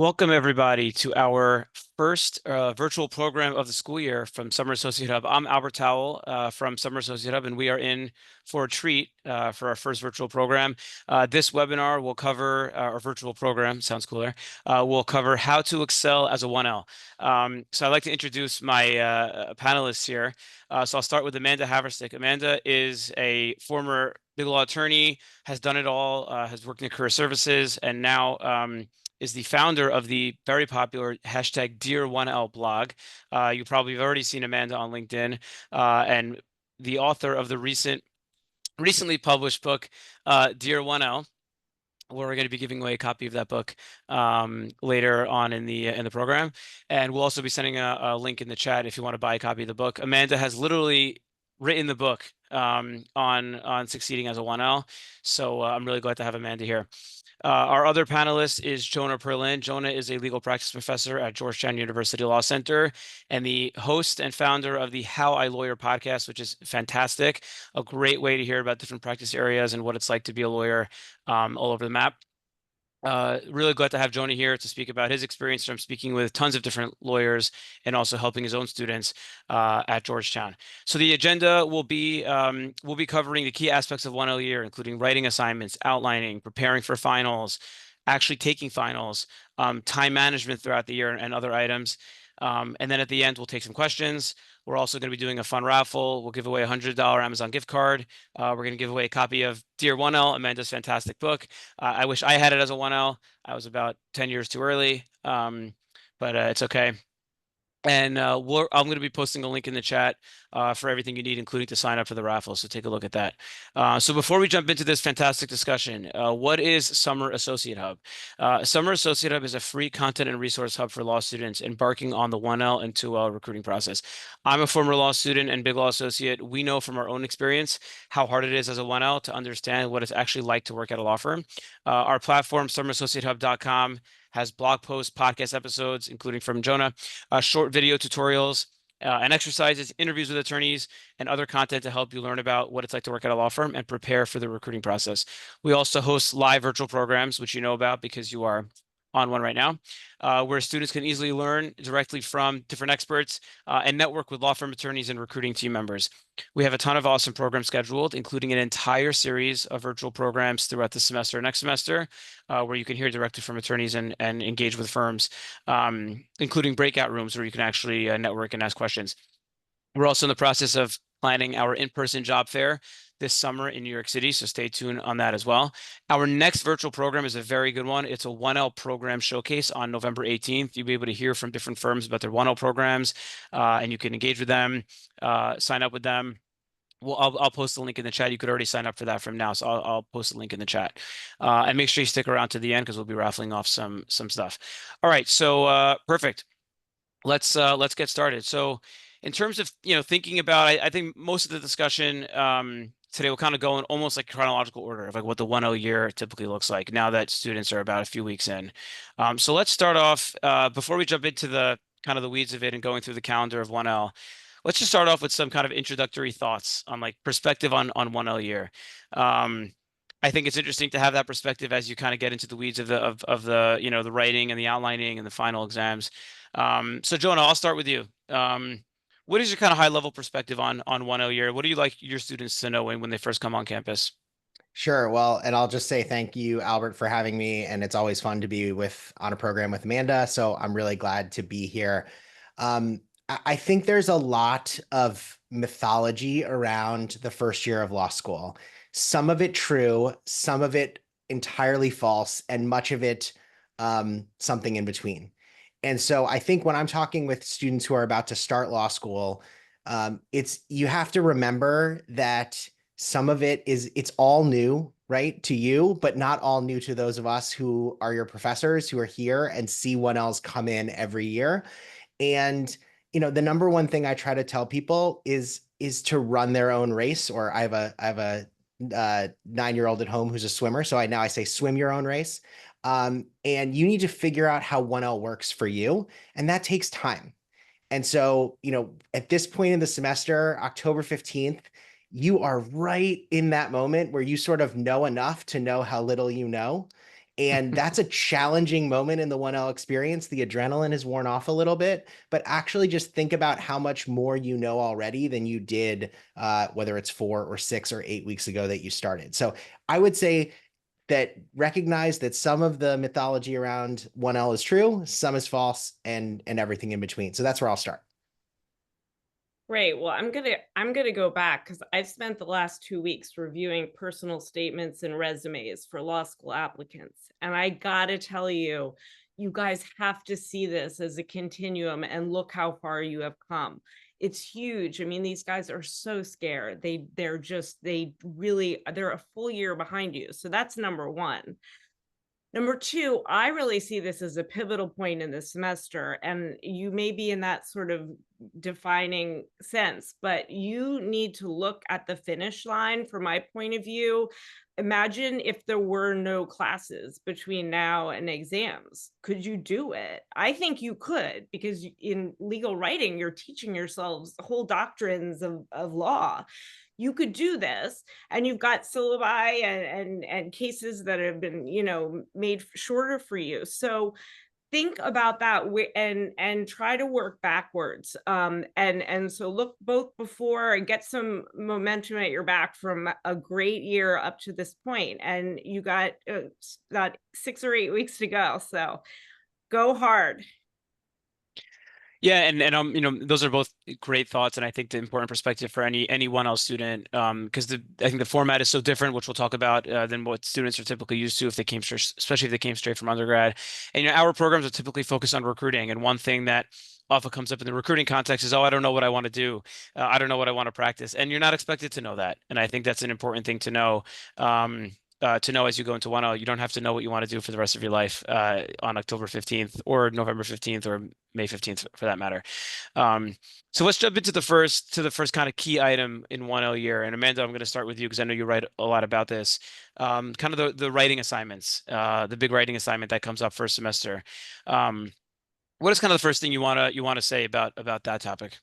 Welcome, everybody, to our first virtual program of the school year from Summer Associate Hub. I'm Albert Towell from Summer Associate Hub, and we are in for a treat for our first virtual program. This webinar will cover, our virtual program, sounds cooler, will cover how to excel as a 1L. So I'd like to introduce my panelists here. So I'll start with Amanda Haverstick. Amanda is a former big law attorney, has done it all, has worked in career services, and now is the founder of the very popular hashtag Dear1L blog. You probably have already seen Amanda on LinkedIn, and the author of the recently published book, Dear1L, where we're going to be giving away a copy of that book later on in the program. And we'll also be sending a link in the chat if you want to buy a copy of the book. Amanda has literally written the book on succeeding as a 1L. So I'm really glad to have Amanda here. Our other panelist is Jonah Perlin. Jonah is a legal practice professor at Georgetown University Law Center and the host and founder of the How I Lawyer podcast, which is fantastic. A great way to hear about different practice areas and what it's like to be a lawyer all over the map. Really glad to have Jonah here to speak about his experience from speaking with tons of different lawyers and also helping his own students at Georgetown. So the agenda will be we'll be covering the key aspects of 1L year, including writing assignments, outlining, preparing for finals, actually taking finals, time management throughout the year, and other items. And then at the end, we'll take some questions. We're also going to be doing a fun raffle. We'll give away a $100 Amazon gift card. We're going to give away a copy of Dear1L, Amanda's fantastic book. I wish I had it as a 1L. I was about 10 years too early, but it's okay. And I'm going to be posting a link in the chat for everything you need, including to sign up for the raffle. So take a look at that. So before we jump into this fantastic discussion, what is Summer Associate Hub? Summer Associate Hub is a free content and resource hub for law students embarking on the 1L and 2L recruiting process. I'm a former law student and big law associate. We know from our own experience how hard it is as a 1L to understand what it's actually like to work at a law firm. Our platform, summerassociatehub.com, has blog posts, podcast episodes, including from Jonah, short video tutorials, and exercises, interviews with attorneys, and other content to help you learn about what it's like to work at a law firm and prepare for the recruiting process. We also host live virtual programs, which you know about because you are on one right now, where students can easily learn directly from different experts and network with law firm attorneys and recruiting team members. We have a ton of awesome programs scheduled, including an entire series of virtual programs throughout the semester and next semester, where you can hear directly from attorneys and engage with firms, including breakout rooms where you can actually network and ask questions. We're also in the process of planning our in-person job fair this summer in New York City, so stay tuned on that as well. Our next virtual program is a very good one. It's a 1L program showcase on November 18th. You'll be able to hear from different firms about their 1L programs, and you can engage with them, sign up with them. Well, I'll post the link in the chat. You could already sign up for that from now, so I'll post the link in the chat. And make sure you stick around to the end because we'll be raffling off some stuff. All right, so perfect. Let's get started. So in terms of thinking about, I think most of the discussion today will kind of go in almost like chronological order of like what the 1L year typically looks like now that students are about a few weeks in. So let's start off before we jump into the kind of the weeds of it and going through the calendar of 1L. Let's just start off with some kind of introductory thoughts on like perspective on 1L year. I think it's interesting to have that perspective as you kind of get into the weeds of the the writing and the outlining and the final exams. So Jonah, I'll start with you. What is your kind of high level perspective on 1L year? What do you like your students to know when they first come on campus? Sure. Well, and I'll just say thank you, Albert, for having me. And it's always fun to be on a program with Amanda. So I'm really glad to be here. I think there's a lot of mythology around the first year of law school. Some of it true, some of it entirely false, and much of it something in between. And so I think when I'm talking with students who are about to start law school, you have to remember that some of it's all new, right, to you, but not all new to those of us who are your professors who are here and see 1Ls come in every year. And, the number one thing I try to tell people is to run their own race. Or I have a 9-year-old at home who's a swimmer. So I say swim your own race. And you need to figure out how 1L works for you. And that takes time. And so, at this point in the semester, October 15th, you are right in that moment where you sort of know enough to know how little you know. And that's a challenging moment in the 1L experience. The adrenaline is worn off a little bit, but actually just think about how much more you know already than you did, whether it's 4 or 6 or 8 weeks ago that you started. So I would say that recognize that some of the mythology around 1L is true, some is false, and everything in between. So that's where I'll start. Great. Well, I'm gonna go back because I've spent the last 2 weeks reviewing personal statements and resumes for law school applicants. And I gotta tell you, you guys have to see this as a continuum and look how far you have come. It's huge. I mean, these guys are so scared. They're a full year behind you. So that's number one. Number two, I really see this as a pivotal point in the semester, and you may be in that sort of defining sense, but you need to look at the finish line from my point of view. Imagine if there were no classes between now and exams. Could you do it? I think you could, because in legal writing, you're teaching yourselves whole doctrines of law. You could do this, and you've got syllabi and cases that have been, made shorter for you. So think about that and try to work backwards. And so look both before and get some momentum at your back from a great year up to this point. And you got about 6 or 8 weeks to go. So go hard. Yeah, and those are both great thoughts, and I think the important perspective for any 1L student, because I think the format is so different, which we'll talk about, than what students are typically used to if they came straight, especially if they came straight from undergrad. And our programs are typically focused on recruiting, and one thing that often comes up in the recruiting context is, oh, I don't know what I want to do, I don't know what I want to practice, and you're not expected to know that. And I think that's an important thing to know. To know as you go into 1L, you don't have to know what you want to do for the rest of your life on October 15th or November 15th or May 15th for that matter. So let's jump into the first kind of key item in 1L year. And Amanda, I'm going to start with you because I know you write a lot about this. Kind of the writing assignments, the big writing assignment that comes up first semester. What is kind of the first thing you want to say about that topic?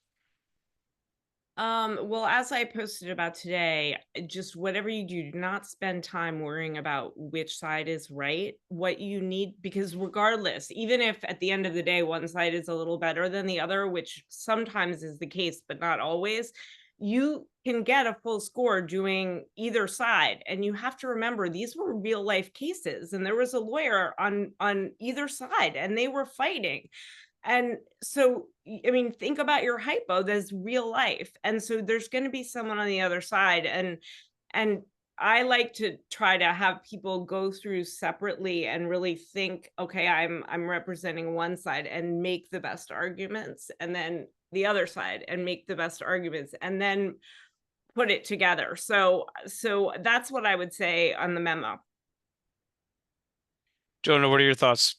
Well, as I posted about today, just whatever you do not spend time worrying about which side is right. What you need, because regardless, even if at the end of the day, one side is a little better than the other, which sometimes is the case, but not always, you can get a full score doing either side. And you have to remember these were real life cases, and there was a lawyer on either side, and they were fighting. And so, I mean, think about your hypo, that's real life. And so there's going to be someone on the other side. And I like to try to have people go through separately and really think, okay, I'm representing one side and make the best arguments, and then the other side and make the best arguments, and then put it together. So that's what I would say on the memo. Jonah, what are your thoughts?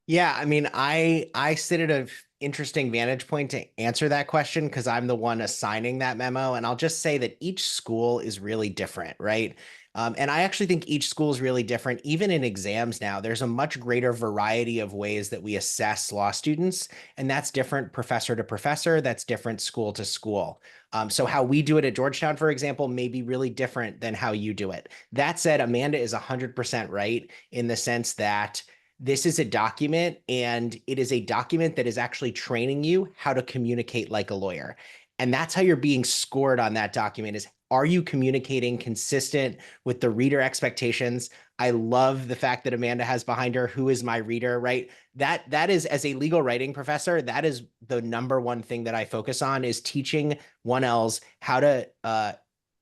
Yeah, I mean, I sit at an interesting vantage point to answer that question because I'm the one assigning that memo, and I'll just say that each school is really different, right? And I actually think each school is really different. Even in exams now, there's a much greater variety of ways that we assess law students, and that's different professor to professor. That's different school to school. So how we do it at Georgetown, for example, may be really different than how you do it. That said, Amanda is 100% right in the sense that this is a document, and it is a document that is actually training you how to communicate like a lawyer. And that's how you're being scored on that document is, are you communicating consistent with the reader expectations? I love the fact that Amanda has behind her, who is my reader, right? That is, as a legal writing professor, that is the number one thing that I focus on, is teaching 1Ls how to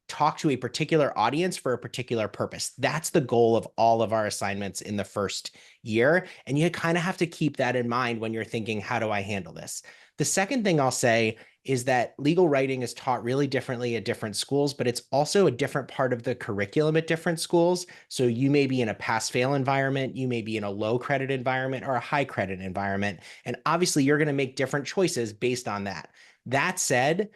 talk to a particular audience for a particular purpose. That's the goal of all of our assignments in the first year. And you kind of have to keep that in mind when you're thinking, how do I handle this? The second thing I'll say is that legal writing is taught really differently at different schools, but it's also a different part of the curriculum at different schools. So you may be in a pass-fail environment, you may be in a low credit environment or a high credit environment. And obviously you're going to make different choices based on that. That said,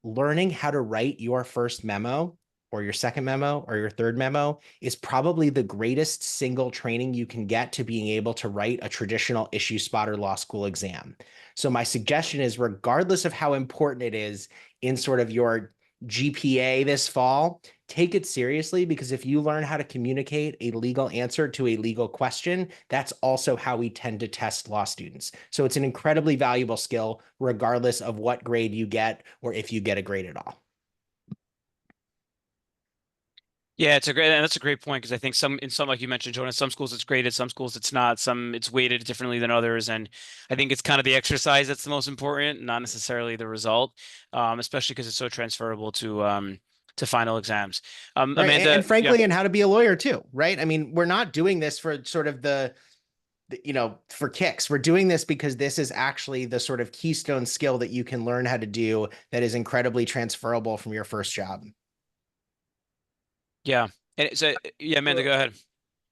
learning how to write your first memo or your second memo or your third memo is probably the greatest single training you can get to being able to write a traditional issue spotter law school exam. So my suggestion is, regardless of how important it is in sort of your GPA this fall, take it seriously, because if you learn how to communicate a legal answer to a legal question, that's also how we tend to test law students. So it's an incredibly valuable skill, regardless of what grade you get or if you get a grade at all. Yeah, that's a great point, because I think in some, like you mentioned, Jonah, some schools it's graded, some schools it's not, some it's weighted differently than others. And I think it's kind of the exercise that's the most important, not necessarily the result, especially because it's so transferable to final exams. Right. Amanda, And yeah. frankly, and how to be a lawyer too, right? I mean, we're not doing this for sort of for kicks. We're doing this because this is actually the sort of keystone skill that you can learn how to do that is incredibly transferable from your first job. Yeah. And so, yeah, Amanda, go ahead.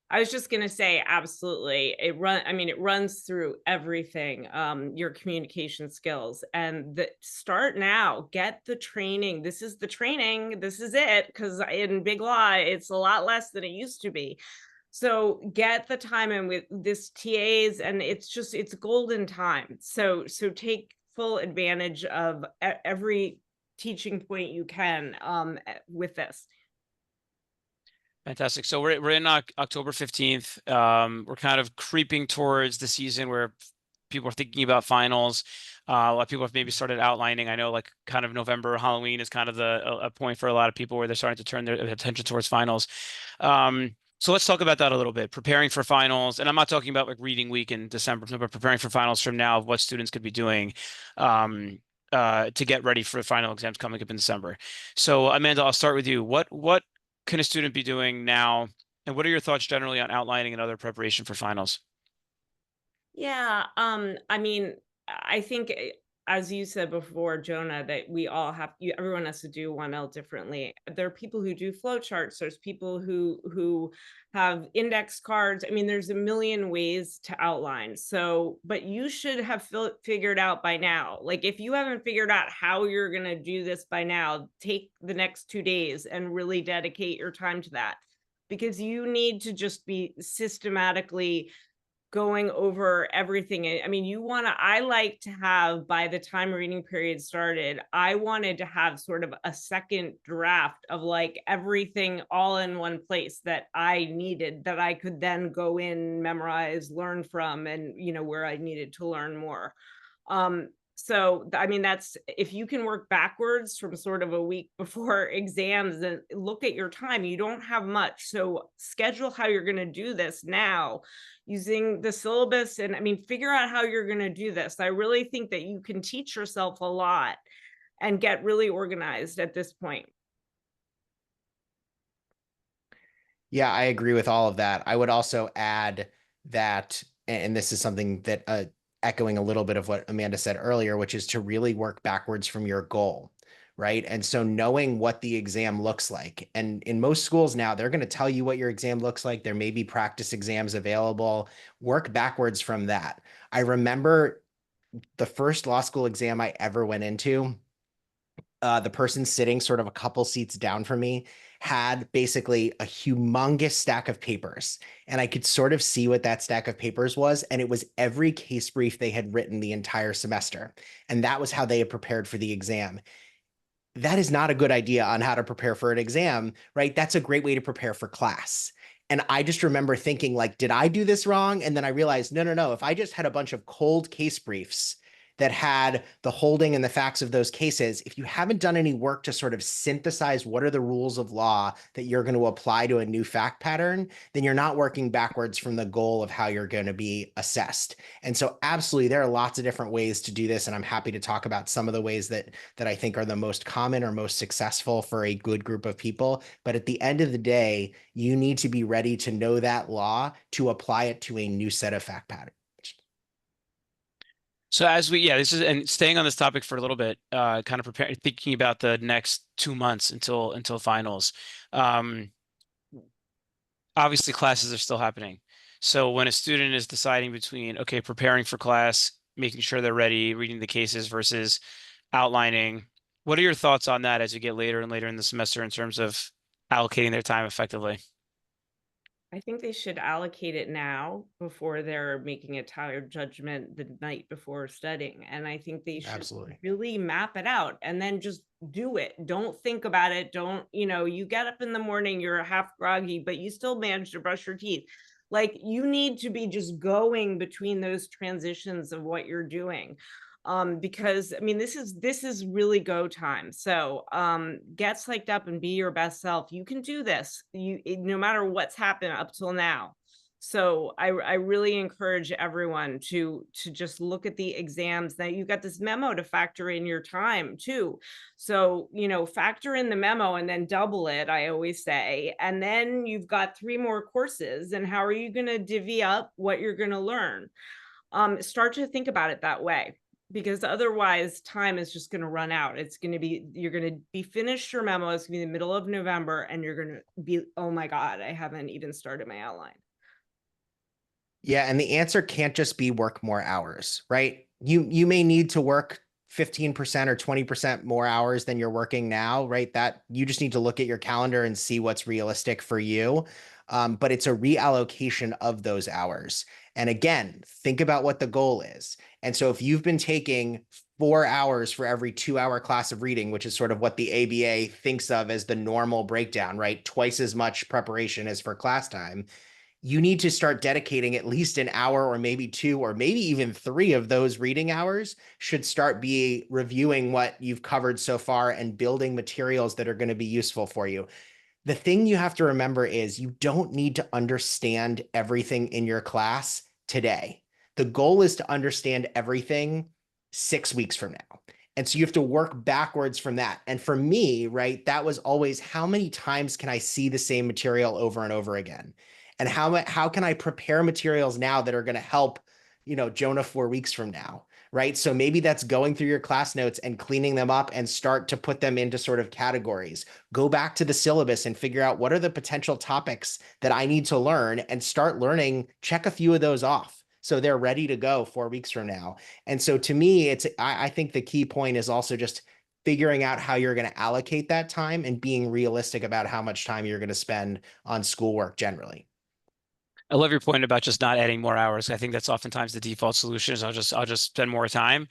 I was just gonna say, absolutely. I mean, it runs through everything, your communication skills, and start now, get the training. This is the training. This is it. Because in big law, it's a lot less than it used to be. So get the time in with this TAs, and it's golden time. So take full advantage of every teaching point you can with this. Fantastic. So we're in October 15th. We're kind of creeping towards the season where people are thinking about finals. A lot of people have maybe started outlining. I know, like, kind of November, Halloween is kind of a point for a lot of people where they're starting to turn their attention towards finals. So let's talk about that a little bit. Preparing for finals, and I'm not talking about like reading week in December, but preparing for finals from now, of what students could be doing to get ready for final exams coming up in December. So Amanda, I'll start with you. What can a student be doing now, and what are your thoughts generally on outlining and other preparation for finals? Yeah, I mean, I think as you said before, Jonah, that we all everyone has to do 1L differently. There are people who do flowcharts. There's people who have index cards. I mean, there's a million ways to outline. So, but you should have figured out by now. Like, if you haven't figured out how you're going to do this by now, take the next 2 days and really dedicate your time to that, because you need to just be systematically going over everything. I mean, I like to have, by the time reading period started, I wanted to have sort of a second draft of like everything all in one place that I needed, that I could then go in, memorize, learn from, and, where I needed to learn more. So I mean, that's, if you can work backwards from sort of a week before exams and look at your time, you don't have much. So schedule how you're going to do this now using the syllabus. And I mean, figure out how you're going to do this. I really think that you can teach yourself a lot and get really organized at this point. Yeah, I agree with all of that. I would also add that, and this is something that echoing a little bit of what Amanda said earlier, which is to really work backwards from your goal, right? And so knowing what the exam looks like, and in most schools now, they're going to tell you what your exam looks like. There may be practice exams available. Work backwards from that. I remember the first law school exam I ever went into, the person sitting sort of a couple seats down from me had basically a humongous stack of papers. And I could sort of see what that stack of papers was. And it was every case brief they had written the entire semester. And that was how they had prepared for the exam. That is not a good idea on how to prepare for an exam, right? That's a great way to prepare for class. And I just remember thinking, like, did I do this wrong? And then I realized, no. If I just had a bunch of cold case briefs that had the holding and the facts of those cases, if you haven't done any work to sort of synthesize what are the rules of law that you're going to apply to a new fact pattern, then you're not working backwards from the goal of how you're going to be assessed. And so absolutely, there are lots of different ways to do this. And I'm happy to talk about some of the ways that I think are the most common or most successful for a good group of people. But at the end of the day, you need to be ready to know that law to apply it to a new set of fact patterns. So this is, and staying on this topic for a little bit, kind of preparing, thinking about the next 2 months until finals. Obviously classes are still happening. So when a student is deciding between, okay, preparing for class, making sure they're ready, reading the cases versus outlining, what are your thoughts on that as you get later and later in the semester in terms of allocating their time effectively? I think they should allocate it now before they're making a tired judgment the night before studying. And I think they should Absolutely. really map it out and then just do it. Don't think about it. Don't, you get up in the morning, you're half groggy, but you still manage to brush your teeth. Like, you need to be just going between those transitions of what you're doing. Because I mean, this is really go time. So get psyched up and be your best self. You can do this. No matter what's happened up till now. So I really encourage everyone to just look at the exams. That you've got this memo to factor in your time too. So, factor in the memo and then double it, I always say. And then you've got 3 more courses. And how are you going to divvy up what you're going to learn? Start to think about it that way, because otherwise time is just going to run out. You're going to be finished your memo. It's going to be the middle of November and you're going to be, oh my God, I haven't even started my outline. Yeah, and the answer can't just be work more hours, right? You may need to work 15% or 20% more hours than you're working now, right? That you just need to look at your calendar and see what's realistic for you. But it's a reallocation of those hours. And again, think about what the goal is. And so if you've been taking 4 hours for every 2-hour class of reading, which is sort of what the ABA thinks of as the normal breakdown, right? Twice as much preparation as for class time. You need to start dedicating at least an hour or maybe 2 or maybe even 3 of those reading hours should start be reviewing what you've covered so far and building materials that are going to be useful for you. The thing you have to remember is you don't need to understand everything in your class today. The goal is to understand everything 6 weeks from now. And so you have to work backwards from that. And for me, right, that was always, how many times can I see the same material over and over again? And how can I prepare materials now that are going to help, Jonah 4 weeks from now, right? So maybe that's going through your class notes and cleaning them up and start to put them into sort of categories. Go back to the syllabus and figure out what are the potential topics that I need to learn and start learning, check a few of those off so they're ready to go 4 weeks from now. And so to me, I think the key point is also just figuring out how you're going to allocate that time and being realistic about how much time you're going to spend on schoolwork generally. I love your point about just not adding more hours. I think that's oftentimes the default solution is I'll just spend more time.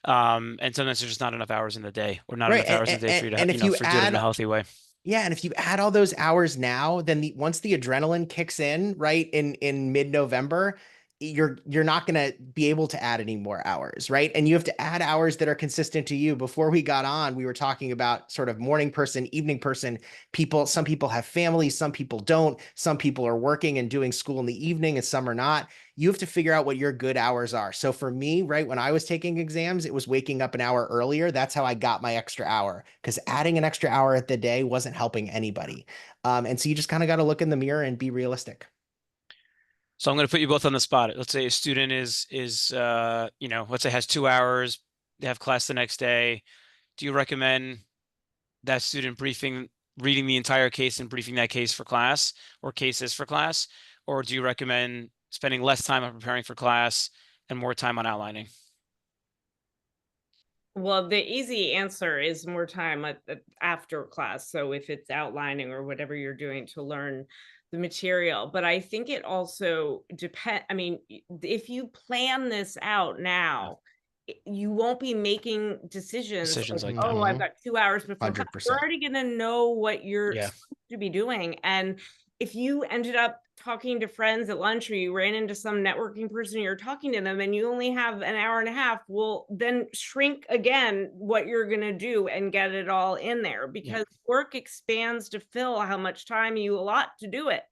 And sometimes there's just not enough hours in the day, or not Right. enough hours in the day for you to, And if you for doing it in a healthy way. yeah, and if you add all those hours now, then once the adrenaline kicks in, right, in mid-November, you're not going to be able to add any more hours, right? And you have to add hours that are consistent to you. Before we got on, we were talking about sort of morning person, evening person. Some people have families, some people don't. Some people are working and doing school in the evening and some are not. You have to figure out what your good hours are. So for me, right, when I was taking exams, it was waking up an hour earlier. That's how I got my extra hour, because adding an extra hour at the day wasn't helping anybody. And so you just kind of got to look in the mirror and be realistic. So I'm going to put you both on the spot. Let's say a student let's say has 2 hours, they have class the next day. Do you recommend that student reading the entire case and briefing that case for class or cases for class? Or do you recommend spending less time on preparing for class and more time on outlining? Well, the easy answer is more time after class. So if it's outlining or whatever you're doing to learn the material, but I think it also depends. I mean, if you plan this out now, you won't be making decisions like, Like oh, that. I've got 2 hours before class. You're 100%. already going to know what you're Yeah. supposed to be doing. And if you ended up talking to friends at lunch, or you ran into some networking person, you're talking to them and you only have an hour and a half, well, then shrink again what you're going to do and get it all in there, because work expands to fill how much time you allot to do it.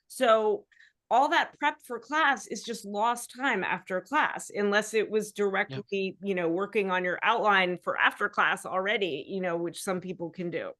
So all that prep for class is just lost time after class, unless it was directly, working on your outline for after class already, which some people can do.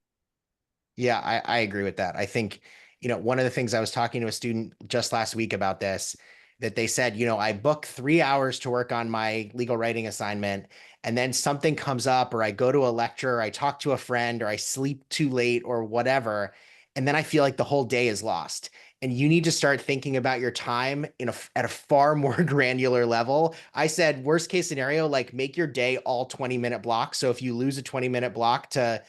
Yeah, I agree with that. I think, one of the things I was talking to a student just last week about this, that they said, I book 3 hours to work on my legal writing assignment, and then something comes up, or I go to a lecture, or I talk to a friend, or I sleep too late or whatever. And then I feel like the whole day is lost. And you need to start thinking about your time at a far more granular level. I said, worst case scenario, like make your day all 20-minute blocks. So if you lose a 20-minute block to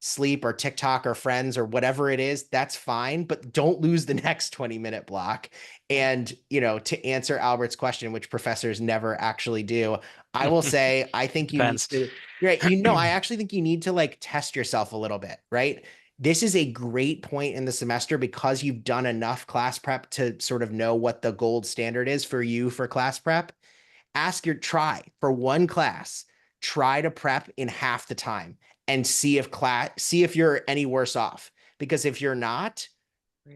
sleep or TikTok or friends or whatever it is, that's fine, but don't lose the next 20-minute block. And, to answer Albert's question, which professors never actually do, I will say, I think you need Depends. to, right? I actually think you need to like test yourself a little bit, right? This is a great point in the semester because you've done enough class prep to sort of know what the gold standard is for you for class prep. Try for one class, try to prep in half the time and see if you're any worse off. Because if you're not,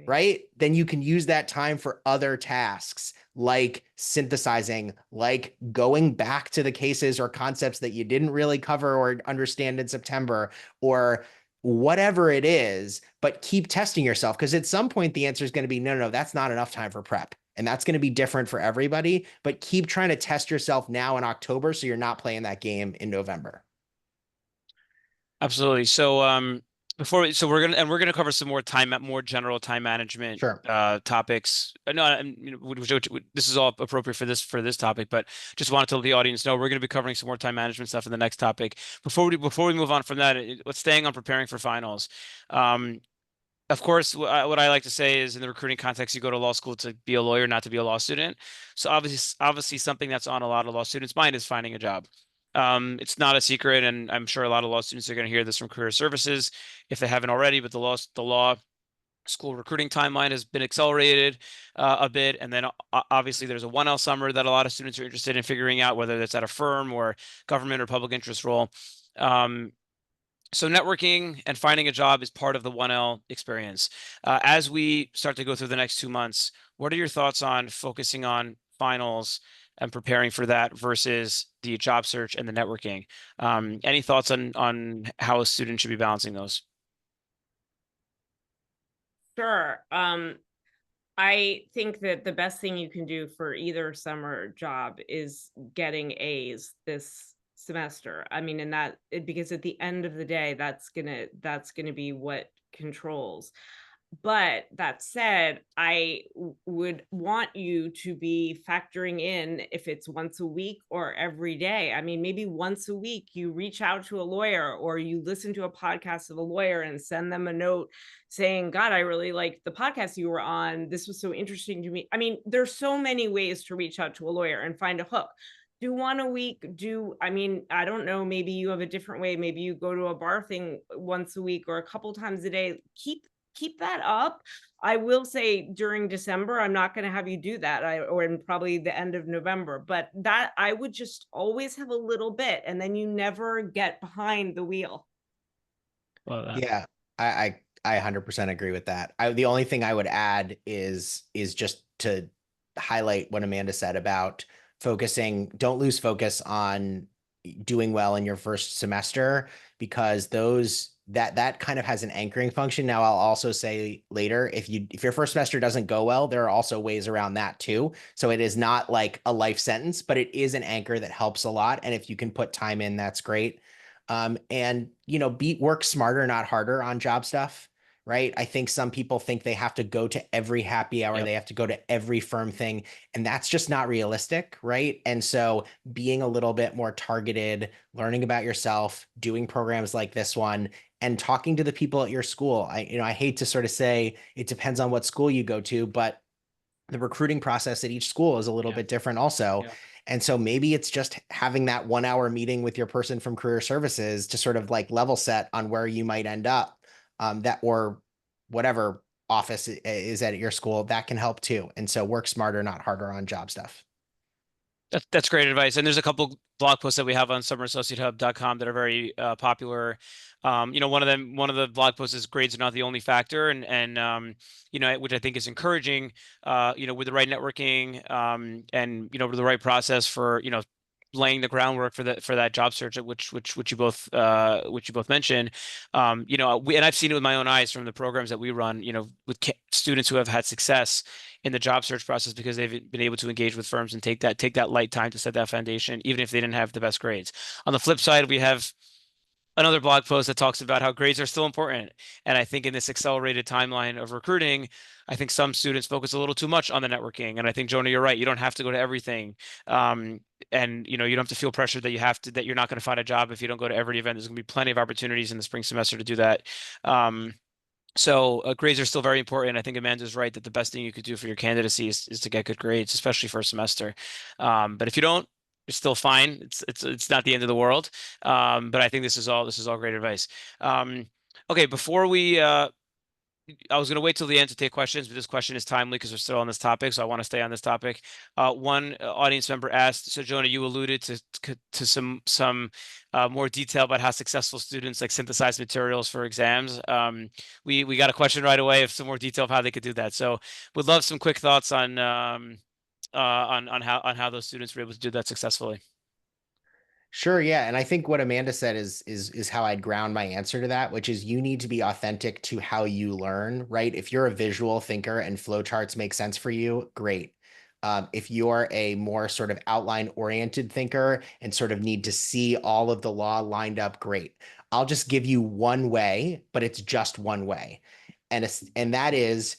right, then you can use that time for other tasks like synthesizing, like going back to the cases or concepts that you didn't really cover or understand in September, or whatever it is, but keep testing yourself. Because at some point, the answer is going to be no, that's not enough time for prep. And that's going to be different for everybody. But keep trying to test yourself now in October so you're not playing that game in November. Absolutely. So we're gonna cover some more general time management Sure. topics. No, this is all appropriate for this topic, but just wanted to let the audience know we're gonna be covering some more time management stuff in the next topic. Before we move on from that, let's staying on preparing for finals. Of course, what I like to say is in the recruiting context, you go to law school to be a lawyer, not to be a law student. So obviously something that's on a lot of law students' mind is finding a job. It's not a secret, and I'm sure a lot of law students are going to hear this from career services if they haven't already, but the law school recruiting timeline has been accelerated a bit. And then obviously there's a 1L summer that a lot of students are interested in figuring out, whether that's at a firm or government or public interest role. So networking and finding a job is part of the 1L experience. As we start to go through the next 2 months, what are your thoughts on focusing on finals and preparing for that versus the job search and the networking? Any thoughts on how a student should be balancing those? Sure. I think that the best thing you can do for either summer job is getting A's this semester. I mean, because at the end of the day, that's gonna be what controls. But that said, I would want you to be factoring in if it's once a week or every day. I mean, maybe once a week you reach out to a lawyer or you listen to a podcast of a lawyer and send them a note saying, God, I really liked the podcast you were on. This was so interesting to me. I mean, there's so many ways to reach out to a lawyer and find a hook. Do one a week. I don't know, maybe you have a different way. Maybe you go to a bar thing once a week or a couple times a day. Keep that up. I will say during December, I'm not going to have you do that, or in probably the end of November, but that I would just always have a little bit, and then you never get behind the wheel. Love that. Yeah, I 100% agree with that. The only thing I would add is just to highlight what Amanda said about don't lose focus on doing well in your first semester, because that kind of has an anchoring function. Now, I'll also say later, if your first semester doesn't go well, there are also ways around that too. So it is not like a life sentence, but it is an anchor that helps a lot. And if you can put time in, that's great. And work smarter, not harder on job stuff, right? I think some people think they have to go to every happy hour, Yep. they have to go to every firm thing, and that's just not realistic, right? And so being a little bit more targeted, learning about yourself, doing programs like this one, and talking to the people at your school. I hate to sort of say it depends on what school you go to, but the recruiting process at each school is a little bit different also. Yeah. And so maybe it's just having that 1 hour meeting with your person from career services to sort of like level set on where you might end up, or whatever office is at your school, that can help too. And so work smarter, not harder on job stuff. That's great advice. And there's a couple blog posts that we have on summerassociatehub.com that are very popular. One of the blog posts is grades are not the only factor, and which I think is encouraging. With the right networking, and with the right process for laying the groundwork for that job search, which you both mentioned. And I've seen it with my own eyes from the programs that we run. With students who have had success in the job search process because they've been able to engage with firms and take that light time to set that foundation, even if they didn't have the best grades. On the flip side, we have another blog post that talks about how grades are still important. And I think in this accelerated timeline of recruiting, I think some students focus a little too much on the networking. And I think, Jonah, you're right. You don't have to go to everything. and you don't have to feel pressure that you're not going to find a job if you don't go to every event. There's going to be plenty of opportunities in the spring semester to do that. So grades are still very important. I think Amanda's right that the best thing you could do for your candidacy is to get good grades, especially for a semester. But if you don't, it's still fine. It's not the end of the world. But I think this is all great advice. Okay, before we I was going to wait till the end to take questions, but this question is timely because we're still on this topic, so I want to stay on this topic. One audience member asked, so Jonah, you alluded to some more detail about how successful students like synthesize materials for exams. We got a question right away of some more detail of how they could do that. So would love some quick thoughts on how those students were able to do that successfully. Sure, yeah. And I think what Amanda said is how I'd ground my answer to that, which is you need to be authentic to how you learn, right? If you're a visual thinker and flowcharts make sense for you, great. If you're a more sort of outline-oriented thinker and sort of need to see all of the law lined up, great. I'll just give you one way, but it's just one way. And that is,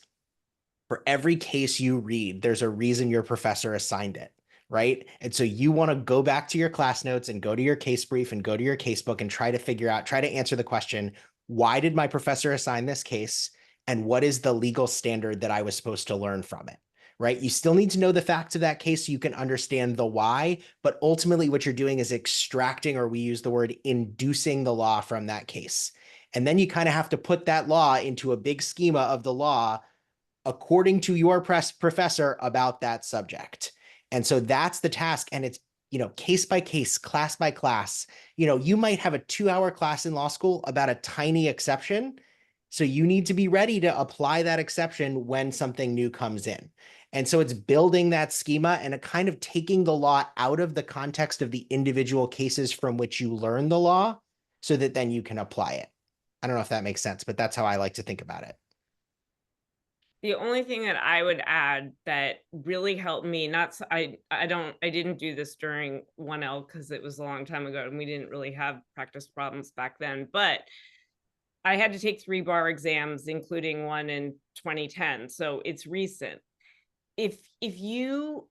for every case you read, there's a reason your professor assigned it. Right. And so you want to go back to your class notes and go to your case brief and go to your casebook and try to answer the question, why did my professor assign this case? And what is the legal standard that I was supposed to learn from it? Right. You still need to know the facts of that case so you can understand the why. But ultimately, what you're doing is extracting, or we use the word inducing, the law from that case. And then you kind of have to put that law into a big schema of the law according to your professor about that subject. And so that's the task. And it's, case by case, class by class. You might have a 2-hour class in law school about a tiny exception. So you need to be ready to apply that exception when something new comes in. And so it's building that schema and kind of taking the law out of the context of the individual cases from which you learn the law so that then you can apply it. I don't know if that makes sense, but that's how I like to think about it. The only thing that I would add that really helped me, I didn't do this during 1L because it was a long time ago and we didn't really have practice problems back then, but I had to take 3 bar exams, including one in 2010. So it's recent. If you,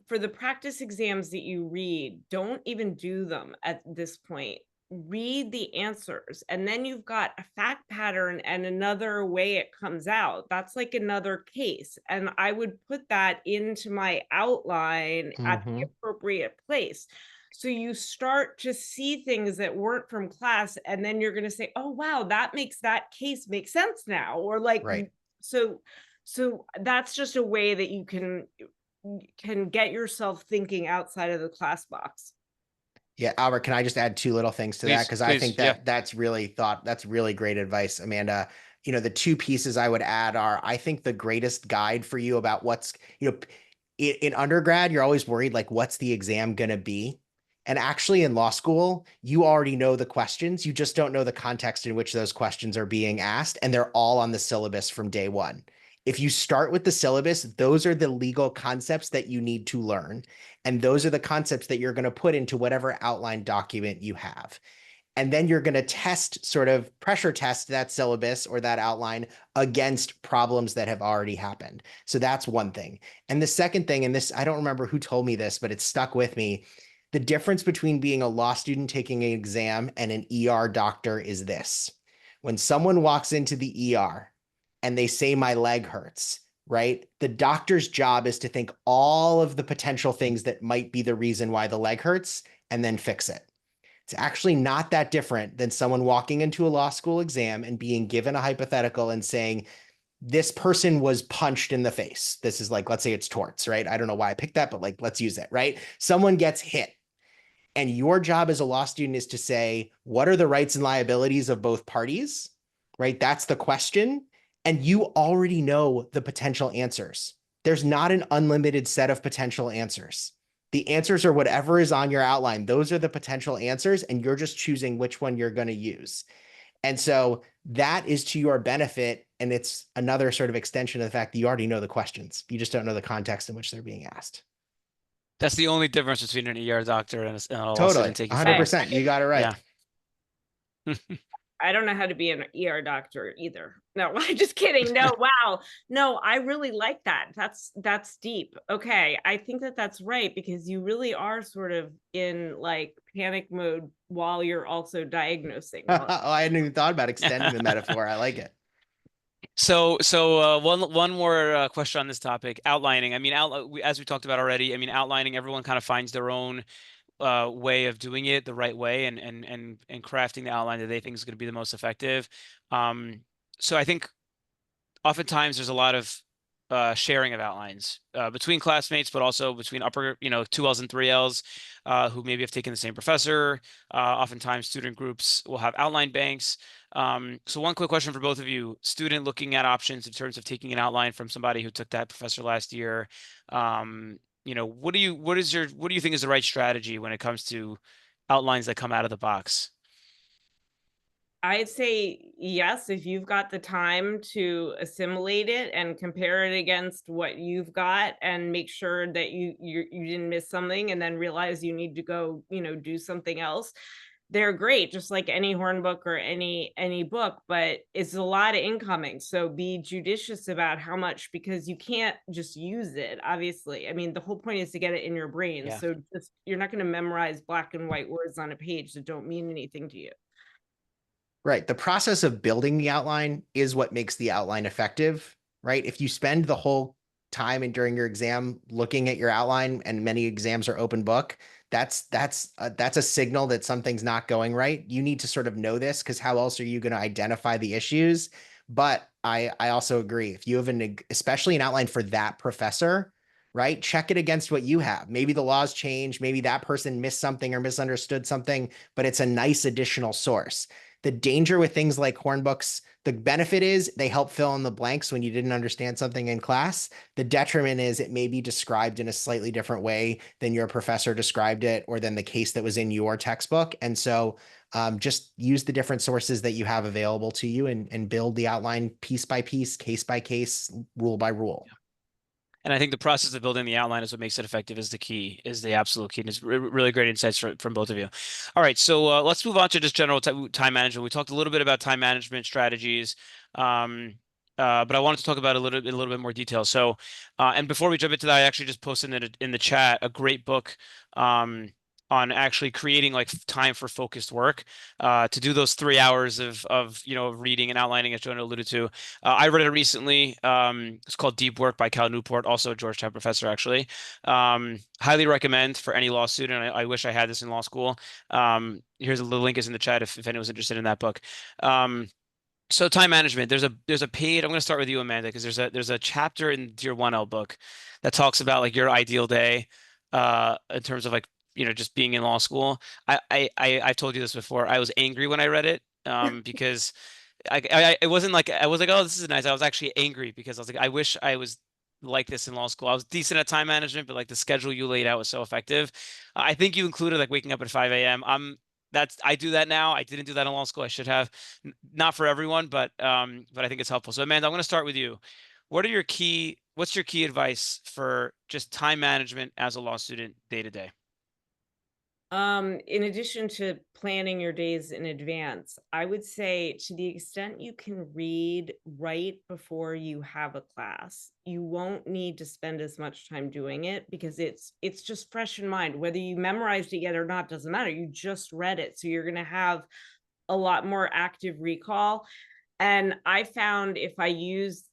for the practice exams that you read, don't even do them at this point. Read the answers, and then you've got a fact pattern and another way it comes out. That's like another case. And I would put that into my outline at the appropriate place. So you start to see things that weren't from class, and then you're going to say, oh, wow, that makes that case make sense now. Or like, right. So that's just a way that you can get yourself thinking outside of the class box. Yeah, Albert, can I just add 2 little things to that? Because I think that's really great advice, Amanda. The 2 pieces I would add are, I think the greatest guide for you about what's, in undergrad, you're always worried, like, what's the exam going to be? And actually in law school, you already know the questions. You just don't know the context in which those questions are being asked. And they're all on the syllabus from day one. If you start with the syllabus, those are the legal concepts that you need to learn. And those are the concepts that you're going to put into whatever outline document you have. And then you're going to pressure test that syllabus or that outline against problems that have already happened. So that's one thing. And the second thing, and this, I don't remember who told me this, but it stuck with me. The difference between being a law student taking an exam and an ER doctor is this. When someone walks into the ER, and they say my leg hurts, right? The doctor's job is to think all of the potential things that might be the reason why the leg hurts and then fix it. It's actually not that different than someone walking into a law school exam and being given a hypothetical and saying, this person was punched in the face. This is like, let's say it's torts, right? I don't know why I picked that, but like, let's use it, right? Someone gets hit. And your job as a law student is to say, what are the rights and liabilities of both parties, right? That's the question. And you already know the potential answers. There's not an unlimited set of potential answers. The answers are whatever is on your outline. Those are the potential answers, and you're just choosing which one you're going to use. And so that is to your benefit. And it's another sort of extension of the fact that you already know the questions. You just don't know the context in which they're being asked. That's the only difference between an ER doctor and a law Totally, student taking 100%. You got it right. Yeah. I don't know how to be an ER doctor either. No, I'm just kidding. No, wow. No, I really like that. That's deep. Okay, I think that that's right because you really are sort of in like panic mode while you're also diagnosing. Oh, I hadn't even thought about extending the metaphor. I like it. So one more question on this topic, outlining. I mean, as we talked about already, I mean, outlining, everyone kind of finds their own way of doing it the right way, and crafting the outline that they think is going to be the most effective. So I think oftentimes there's a lot of sharing of outlines between classmates, but also between upper, 2Ls and 3Ls who maybe have taken the same professor. Oftentimes student groups will have outline banks. So one quick question for both of you: student looking at options in terms of taking an outline from somebody who took that professor last year. What do you think is the right strategy when it comes to outlines that come out of the box? I'd say yes, if you've got the time to assimilate it and compare it against what you've got and make sure that you didn't miss something and then realize you need to go, do something else. They're great, just like any horn book or any book, but it's a lot of incoming. So be judicious about how much because you can't just use it, obviously. I mean, the whole point is to get it in your brain. Yeah. So just you're not going to memorize black and white words on a page that don't mean anything to you. Right. The process of building the outline is what makes the outline effective, right? If you spend the whole time and during your exam looking at your outline, and many exams are open book, that's a signal that something's not going right. You need to sort of know this because how else are you going to identify the issues? But I also agree, if you have especially an outline for that professor, right? Check it against what you have. Maybe the laws change, maybe that person missed something or misunderstood something, but it's a nice additional source. The danger with things like hornbooks, the benefit is they help fill in the blanks when you didn't understand something in class. The detriment is it may be described in a slightly different way than your professor described it or than the case that was in your textbook. And so just use the different sources that you have available to you and build the outline piece by piece, case by case, rule by rule. And I think the process of building the outline is what makes it effective is the absolute key. And it's really great insights from both of you. All right, so let's move on to just general time management. We talked a little bit about time management strategies, but I wanted to talk about it in a little bit more detail. So, and before we jump into that, I actually just posted in the chat a great book on actually creating like time for focused work to do those 3 hours of reading and outlining, as Jonah alluded to. I read it recently. It's called Deep Work by Cal Newport, also a Georgetown professor, actually. Highly recommend for any law student. I wish I had this in law school. Here's the link is in the chat if anyone's interested in that book. So time management, there's a page. I'm going to start with you, Amanda, because there's a chapter in your 1L book that talks about like your ideal day in terms of like just being in law school. I've told you this before. I was angry when I read it because it wasn't like I was like, oh, this is nice. I was actually angry because I was like, I wish I was like this in law school. I was decent at time management, but like the schedule you laid out was so effective. I think you included like waking up at 5 a.m. I do that now. I didn't do that in law school. I should have. Not for everyone, but I think it's helpful. So Amanda, I'm going to start with you. What's your key advice for just time management as a law student day to day? In addition to planning your days in advance, I would say to the extent you can read right before you have a class, you won't need to spend as much time doing it because it's just fresh in mind. Whether you memorized it yet or not doesn't matter. You just read it. So you're going to have a lot more active recall. And I found if I use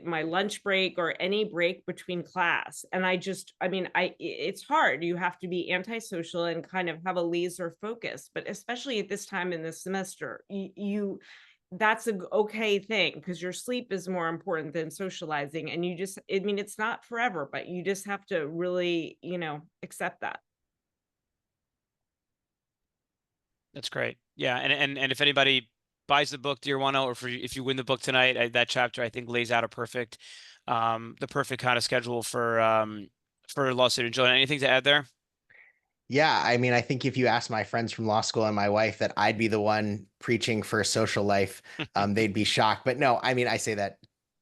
my lunch break or any break between class, and it's hard. You have to be antisocial and kind of have a laser focus, but especially at this time in the semester, that's a okay thing because your sleep is more important than socializing. And it's not forever, but you just have to really, accept that. That's great. Yeah, and if anybody buys the book Dear 1L, or if you win the book tonight, that chapter I think lays out the perfect kind of schedule for law student. Jonah, anything to add there? Yeah, I mean, I think if you ask my friends from law school and my wife that I'd be the one preaching for a social life, they'd be shocked. But no, I mean, I say that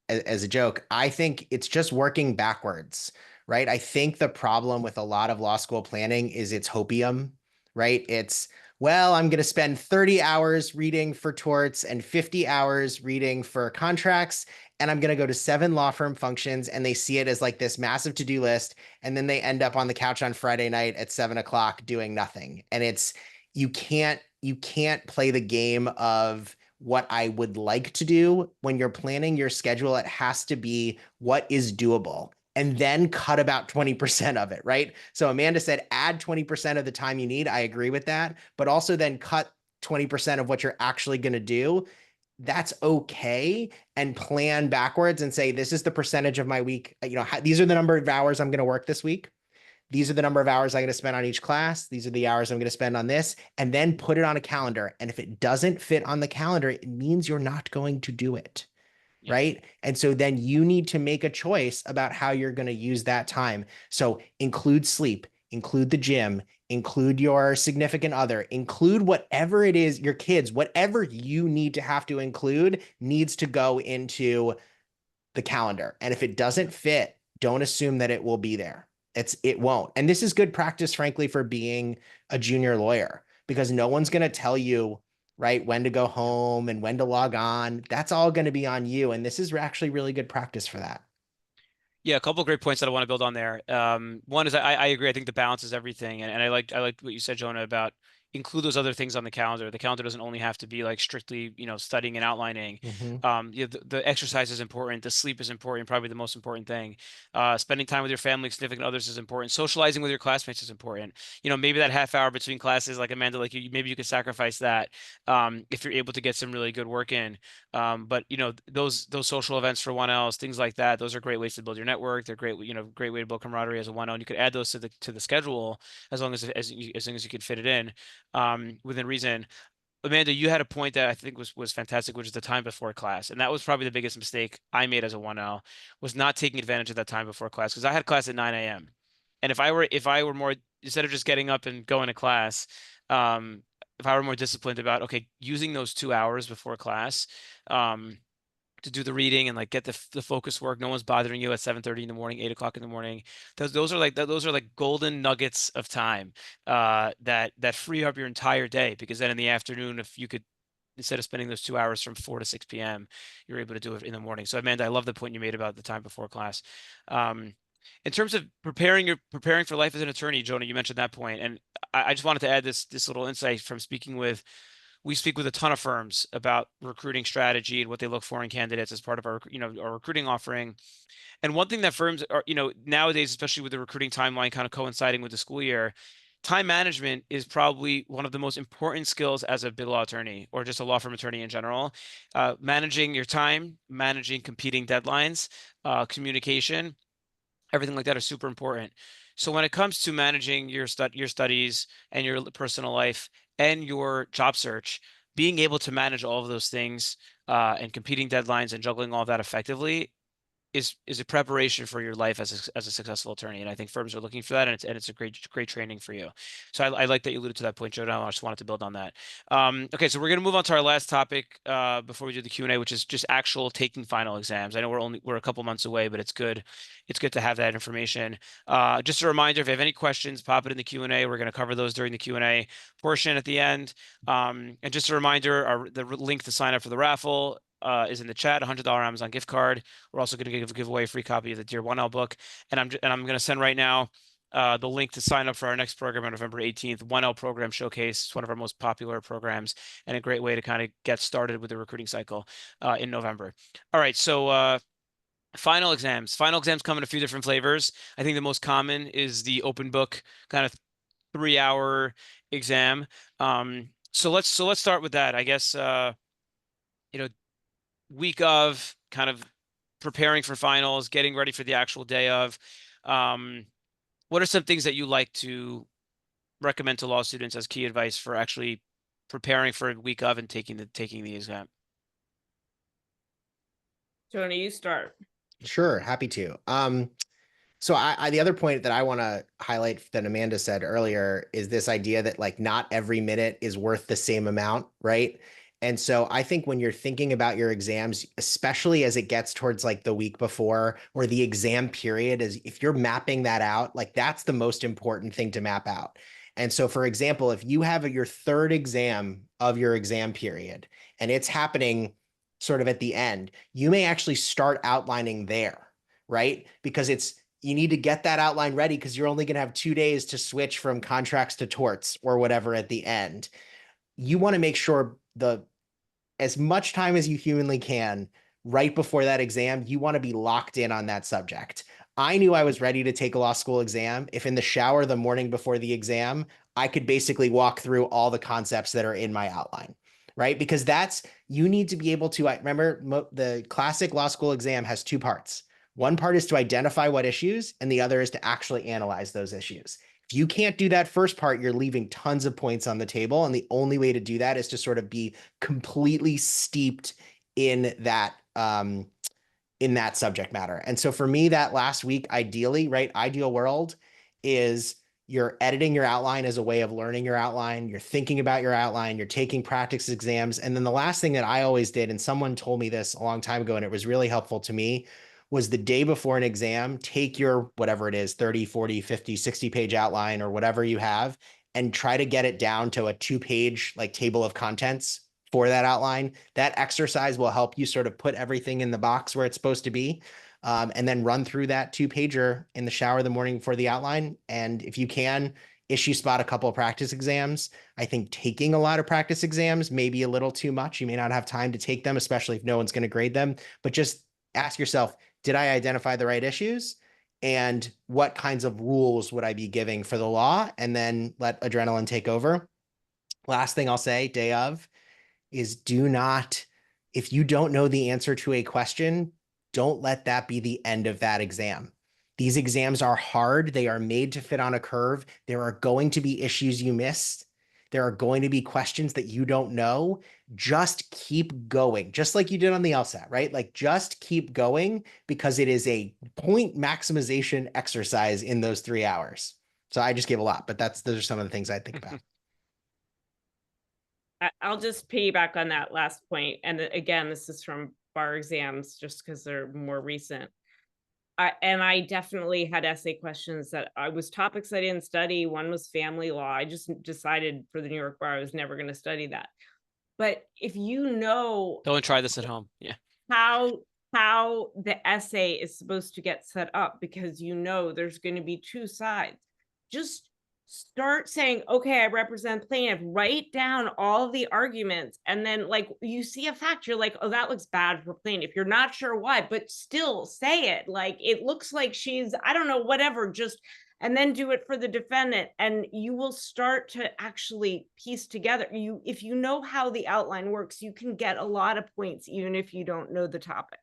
as a joke. I think it's just working backwards, right? I think the problem with a lot of law school planning is it's hopium, right? It's, well, I'm going to spend 30 hours reading for torts and 50 hours reading for contracts. And I'm going to go to 7 law firm functions, and they see it as like this massive to-do list. And then they end up on the couch on Friday night at 7 o'clock doing nothing. And it's, you can't play the game of what I would like to do. When you're planning your schedule, it has to be what is doable, and then cut about 20% of it, right? So Amanda said, add 20% of the time you need. I agree with that, but also then cut 20% of what you're actually going to do. That's okay. And plan backwards and say, this is the percentage of my week. These are the number of hours I'm going to work this week. These are the number of hours I'm going to spend on each class. These are the hours I'm going to spend on this, and then put it on a calendar. And if it doesn't fit on the calendar, it means you're not going to do it. Yeah. Right. And so then you need to make a choice about how you're going to use that time. So include sleep, include the gym, include your significant other, include whatever it is, your kids, whatever you need to have to include needs to go into the calendar. And if it doesn't fit, don't assume that it will be there. It won't. And this is good practice, frankly, for being a junior lawyer, because no one's going to tell you, right, when to go home and when to log on. That's all going to be on you. And this is actually really good practice for that. Yeah, a couple of great points that I want to build on there. One is I agree. I think the balance is everything, and I liked what you said, Jonah, about include those other things on the calendar. The calendar doesn't only have to be like strictly, studying and outlining. The exercise is important. The sleep is important. Probably the most important thing. Spending time with your family, significant others is important. Socializing with your classmates is important. Maybe that half hour between classes, like Amanda, like maybe you could sacrifice that if you're able to get some really good work in. But those social events for 1Ls, things like that, those are great ways to build your network. They're great, great way to build camaraderie as a 1L. And you could add those to the schedule as long as long as you can fit it in within reason. Amanda, you had a point that I think was fantastic, which is the time before class. And that was probably the biggest mistake I made as a 1L, was not taking advantage of that time before class, because I had class at 9 a.m. And if I were more, instead of just getting up and going to class, if I were more disciplined about, okay, using those 2 hours before class, to do the reading and like get the focus work. No one's bothering you at 7:30 in the morning, 8 o'clock in the morning. Those are like golden nuggets of time that free up your entire day, because then in the afternoon, if you could, instead of spending those 2 hours from 4 to 6 p.m., you're able to do it in the morning. So Amanda, I love the point you made about the time before class. In terms of preparing for life as an attorney, Jonah, you mentioned that point, and I just wanted to add this little insight from we speak with a ton of firms about recruiting strategy and what they look for in candidates as part of our recruiting offering. And one thing that firms are, nowadays, especially with the recruiting timeline kind of coinciding with the school year, time management is probably one of the most important skills as a big law attorney or just a law firm attorney in general. Managing your time, managing competing deadlines, communication, everything like that are super important. So when it comes to managing your studies and your personal life and your job search, being able to manage all of those things and competing deadlines and juggling all of that effectively is a preparation for your life as a successful attorney. And I think firms are looking for that, and it's a great training for you. So I like that you alluded to that point, Jonah. I just wanted to build on that. Okay, so we're going to move on to our last topic before we do the Q&A, which is just actual taking final exams. I know we're a couple months away, but it's good to have that information. Just a reminder, if you have any questions, pop it in the Q&A. We're going to cover those during the Q&A portion at the end. And just a reminder, the link to sign up for the raffle is in the chat. $100 Amazon gift card. We're also going to give away a free copy of the Dear 1L book, and I'm going to send right now the link to sign up for our next program on November 18th, 1L Program Showcase. It's one of our most popular programs and a great way to kind of get started with the recruiting cycle in November. All right, so final exams come in a few different flavors. I think the most common is the open book kind of 3-hour exam. So let's start with that. I guess week of, kind of preparing for finals, getting ready for the actual day of. What are some things that you like to recommend to law students as key advice for actually preparing for a week of and taking the exam? Jonah, you start. Sure, happy to. So the other point that I want to highlight that Amanda said earlier is this idea that like not every minute is worth the same amount, right? And so I think when you're thinking about your exams, especially as it gets towards like the week before or the exam period, is if you're mapping that out, like that's the most important thing to map out. And so, for example, if you have your third exam of your exam period and it's happening sort of at the end, you may actually start outlining there, right? Because you need to get that outline ready because you're only going to have 2 days to switch from contracts to torts or whatever at the end. You want to make sure as much time as you humanly can right before that exam, you want to be locked in on that subject. I knew I was ready to take a law school exam if in the shower the morning before the exam, I could basically walk through all the concepts that are in my outline, right? Because you need to be able to, I remember the classic law school exam has 2 parts. One part is to identify what issues, and the other is to actually analyze those issues. If you can't do that first part, you're leaving tons of points on the table. And the only way to do that is to sort of be completely steeped in that subject matter. And so for me, that last week, ideally, right, ideal world is you're editing your outline as a way of learning your outline. You're thinking about your outline. You're taking practice exams. And then the last thing that I always did, and someone told me this a long time ago, and it was really helpful to me, was the day before an exam, take your, whatever it is, 30, 40, 50, 60-page outline or whatever you have, and try to get it down to a 2-page like table of contents for that outline. That exercise will help you sort of put everything in the box where it's supposed to be. And then run through that 2-pager in the shower the morning before the outline. And if you can, issue spot a couple of practice exams. I think taking a lot of practice exams may be a little too much. You may not have time to take them, especially if no one's going to grade them. But just ask yourself, did I identify the right issues? And what kinds of rules would I be giving for the law? And then let adrenaline take over. Last thing I'll say, day of, is if you don't know the answer to a question, don't let that be the end of that exam. These exams are hard. They are made to fit on a curve. There are going to be issues you missed. There are going to be questions that you don't know. Just keep going, just like you did on the LSAT, right? Like just keep going because it is a point maximization exercise in those 3 hours. So I just gave a lot, but those are some of the things I think about. I'll just piggyback on that last point. And again, this is from bar exams, just because they're more recent. I definitely had essay questions that I was topics I didn't study. One was family law. I just decided for the New York bar, I was never going to study that. But if you know, Don't try this at home. Yeah. How the essay is supposed to get set up, because you know there's going to be 2 sides, just start saying, okay, I represent plaintiff, write down all the arguments. And then like you see a fact, you're like, oh, that looks bad for plaintiff. You're not sure why, but still say it. Like, it looks like she's, I don't know, whatever, and then do it for the defendant. And you will start to actually piece together. If you know how the outline works, you can get a lot of points, even if you don't know the topic.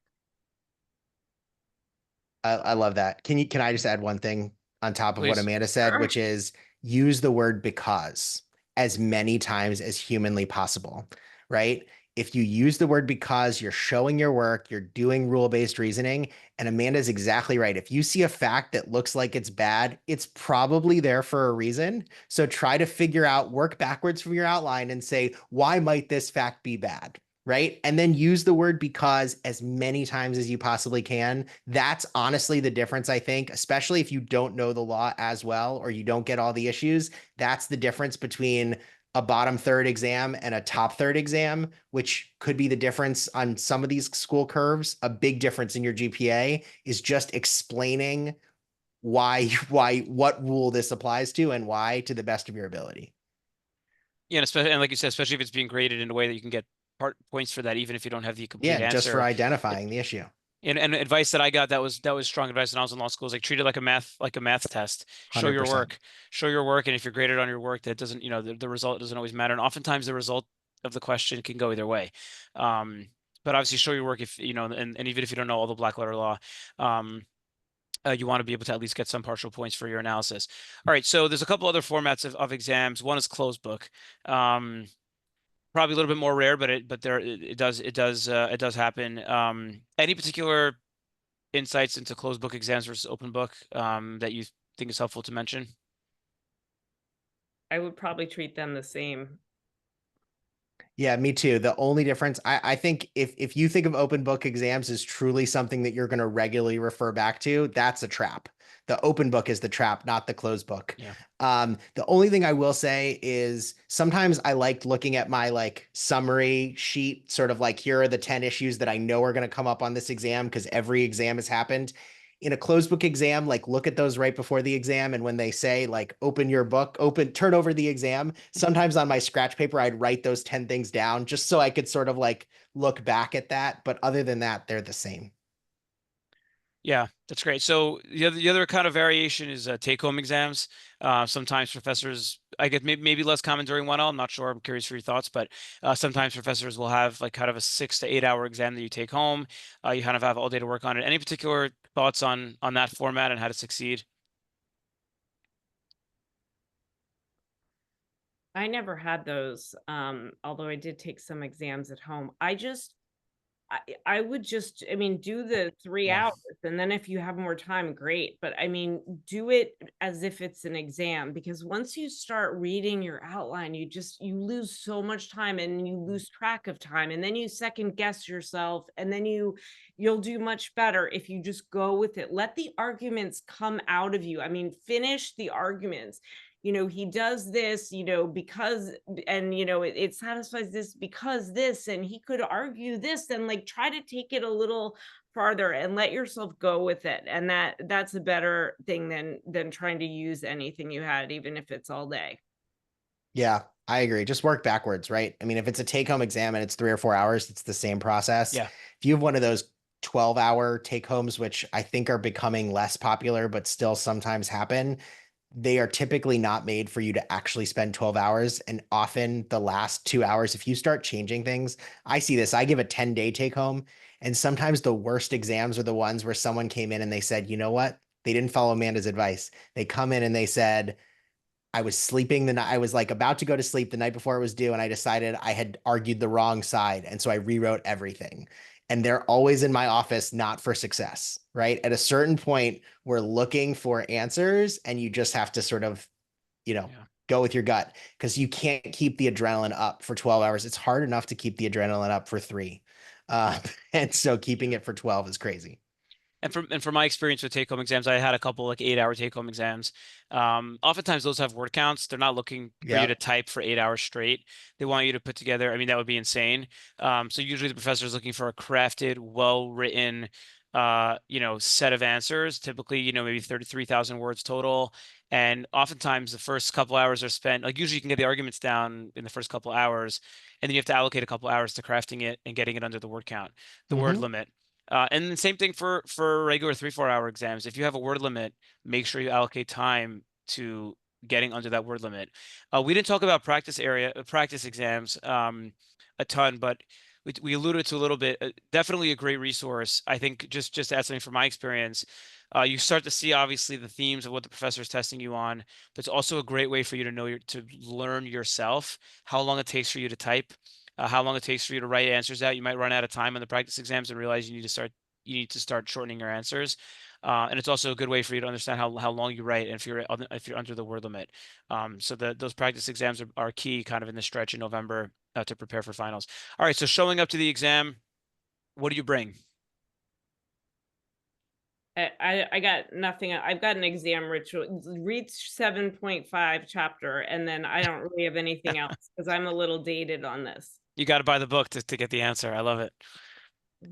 I love that. Can I just add one thing on top of what Please. Amanda said, Sure. which is use the word because as many times as humanly possible, right? If you use the word because, you're showing your work, you're doing rule-based reasoning, and Amanda's exactly right. If you see a fact that looks like it's bad, it's probably there for a reason. So try to work backwards from your outline and say, why might this fact be bad? Right? And then use the word because as many times as you possibly can. That's honestly the difference, I think, especially if you don't know the law as well, or you don't get all the issues. That's the difference between a bottom third exam and a top third exam, which could be the difference on some of these school curves. A big difference in your GPA is just explaining what rule this applies to and why to the best of your ability. Yeah, and like you said, especially if it's being graded in a way that you can get points for that, even if you don't have the complete answer. Just for identifying the issue. And advice that I got that was strong advice when I was in law school is like treat it like a math test. Show your 100%. work, and if you're graded on your work, that doesn't, the result doesn't always matter. And oftentimes the result of the question can go either way. But obviously show your work if and even if you don't know all the black letter law. You want to be able to at least get some partial points for your analysis. All right, so there's a couple other formats of exams. One is closed book. Probably a little bit more rare, but it does happen. Any particular insights into closed book exams versus open book that you think is helpful to mention? I would probably treat them the same. Yeah, me too. The only difference, I think if you think of open book exams as truly something that you're going to regularly refer back to, that's a trap. the open book is the trap, not the closed book. Yeah. The only thing I will say is sometimes I liked looking at my like summary sheet, sort of like, here are the 10 issues that I know are going to come up on this exam because every exam has happened. In a closed book exam, like look at those right before the exam. And when they say like, open your book, turn over the exam, sometimes on my scratch paper, I'd write those 10 things down just so I could sort of like look back at that. But other than that, they're the same. Yeah, that's great. So the other kind of variation is take-home exams. Sometimes professors, I get maybe less common during 1L. I'm not sure. I'm curious for your thoughts, but sometimes professors will have like kind of a 6 to 8 hour exam that you take home. You kind of have all day to work on it. Any particular thoughts on that format and how to succeed? I never had those, although I did take some exams at home. I would just, I mean, do the 3 Yeah. hours, and then if you have more time, great, but I mean, do it as if it's an exam, because once you start reading your outline, you lose so much time, and you lose track of time, and then you second guess yourself, and then you'll do much better if you just go with it. Let the arguments come out of you. I mean, finish the arguments. He does this, because, and it satisfies this because this, and he could argue this, and like try to take it a little farther and let yourself go with it. And that's a better thing than trying to use anything you had, even if it's all day. Yeah, I agree. Just work backwards, right? I mean, if it's a take-home exam and it's 3 or 4 hours, it's the same process. Yeah. If you have one of those 12-hour take-homes, which I think are becoming less popular, but still sometimes happen, they are typically not made for you to actually spend 12 hours. And often the last 2 hours, if you start changing things, I see this, I give a 10-day take-home. And sometimes the worst exams are the ones where someone came in and they said, you know what? They didn't follow Amanda's advice. They come in and they said, I was sleeping the night. I was like about to go to sleep the night before it was due, and I decided I had argued the wrong side. And so I rewrote everything. And they're always in my office, not for success, right? At a certain point, we're looking for answers, and you just have to sort of, Yeah. go with your gut, because you can't keep the adrenaline up for 12 hours. It's hard enough to keep the adrenaline up for 3. And so keeping it for 12 is crazy. And from my experience with take-home exams, I had a couple like 8 hour take-home exams. Oftentimes those have word counts. They're not looking for you Yeah. to type for 8 hours straight. They want you to put together. I mean, that would be insane. So usually the professor is looking for a crafted, well-written, set of answers. Typically, maybe 33,000 words total. And oftentimes the first couple hours are spent, like usually you can get the arguments down in the first couple hours, and then you have to allocate a couple hours to crafting it and getting it under the word count, the word Hmm. limit. And the same thing for regular 3 4 hour exams. If you have a word limit, make sure you allocate time to getting under that word limit. We didn't talk about practice exams a ton, but we alluded to a little bit. Definitely a great resource. I think just to add something from my experience, you start to see obviously the themes of what the professor is testing you on, but it's also a great way for you to learn yourself how long it takes for you to type, how long it takes for you to write answers out. You might run out of time on the practice exams and realize you need to start shortening your answers. And it's also a good way for you to understand how long you write and if you're under the word limit. So those practice exams are key kind of in the stretch in November to prepare for finals. All right, so showing up to the exam, what do you bring? I got nothing. I've got an exam ritual, read 7.5 chapter, and then I don't really have anything else because I'm a little dated on this. You got to buy the book to get the answer. I love it.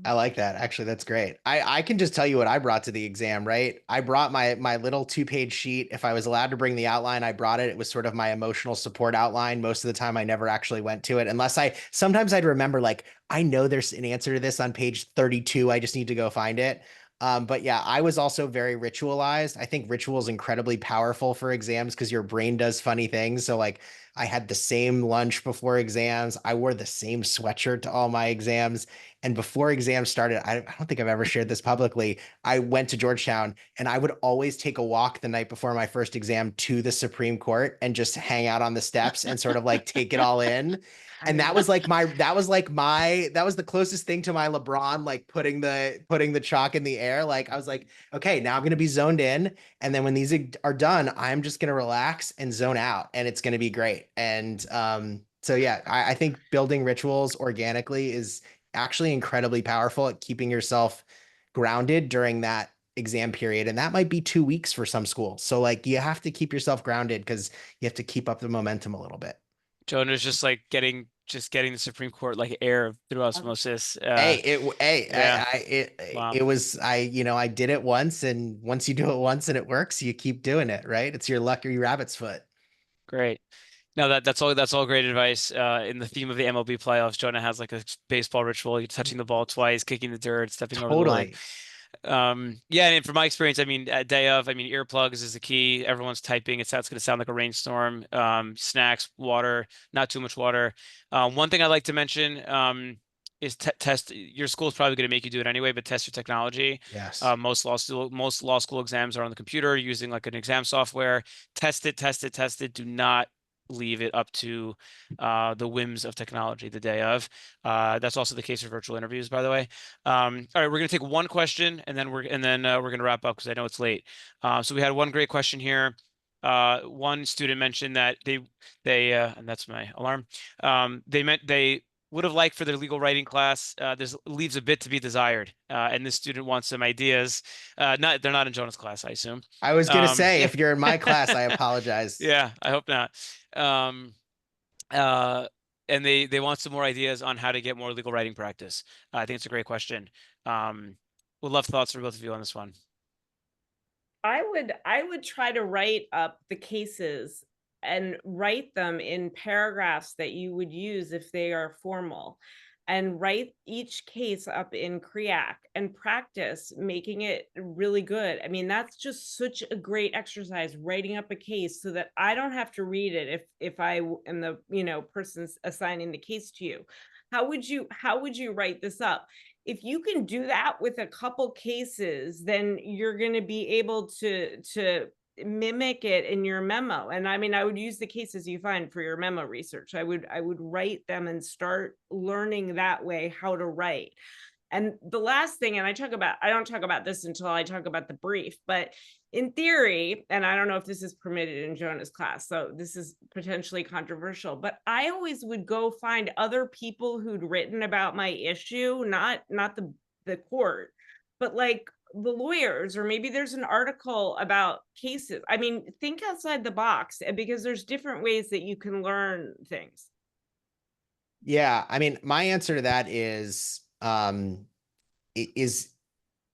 I like that. Actually, that's great. I can just tell you what I brought to the exam, right? I brought my little 2-page sheet. If I was allowed to bring the outline, I brought it. It was sort of my emotional support outline. Most of the time I never actually went to it unless sometimes I'd remember like, I know there's an answer to this on page 32. I just need to go find it. But yeah, I was also very ritualized. I think ritual is incredibly powerful for exams because your brain does funny things. So like I had the same lunch before exams. I wore the same sweatshirt to all my exams. And before exams started, I don't think I've ever shared this publicly. I went to Georgetown and I would always take a walk the night before my first exam to the Supreme Court and just hang out on the steps and sort of like take it all in. I And that love was the closest thing to my LeBron, like putting the chalk in the air. Like I was like, okay, now I'm going to be zoned in. And then when these are done, I'm just going to relax and zone out and it's going to be great. And so yeah, I think building rituals organically is actually incredibly powerful at keeping yourself grounded during that exam period, and that might be 2 weeks for some schools. So like you have to keep yourself grounded because you have to keep up the momentum a little bit. Jonah's just like getting the Supreme Court like air through osmosis. Yeah. Wow. It was, I did it once, and once you do it once and it works, you keep doing it, right? It's your lucky rabbit's foot. Great. No, that's all great advice. In the theme of the MLB playoffs, Jonah has like a baseball ritual. You're touching the ball twice, kicking the dirt, stepping over the line. Totally. Yeah, and from my experience, I mean, day of, I mean, earplugs is the key. Everyone's typing. It's going to sound like a rainstorm. Snacks, water, not too much water. One thing I like to mention is test. Your school's probably going to make you do it anyway, but test your technology. Yes. Most law school exams are on the computer using like an exam software. Test it, test it, test it. Do not leave it up to the whims of technology the day of. That's also the case for virtual interviews, by the way. All right, we're going to take one question, and then we're going to wrap up because I know it's late. So we had one great question here. One student mentioned that and that's my alarm. They would have liked for their legal writing class. This leaves a bit to be desired, and this student wants some ideas. They're not in Jonah's class, I assume. I was gonna say, if you're in my class, I apologize. Yeah, I hope not. And they want some more ideas on how to get more legal writing practice. I think it's a great question. Would love thoughts from both of you on this one. I would try to write up the cases and write them in paragraphs that you would use if they are formal, and write each case up in CREAC and practice making it really good. I mean, that's just such a great exercise, writing up a case so that I don't have to read it if I am the, person's assigning the case to you. How would you write this up? If you can do that with a couple cases, then you're going to be able to mimic it in your memo. And I mean, I would use the cases you find for your memo research. I would write them and start learning that way how to write. And the last thing, and I don't talk about this until I talk about the brief, but in theory, and I don't know if this is permitted in Jonah's class, so this is potentially controversial, but I always would go find other people who'd written about my issue, not the court, but like the lawyers, or maybe there's an article about cases. I mean, think outside the box, because there's different ways that you can learn things. Yeah, I mean, my answer to that is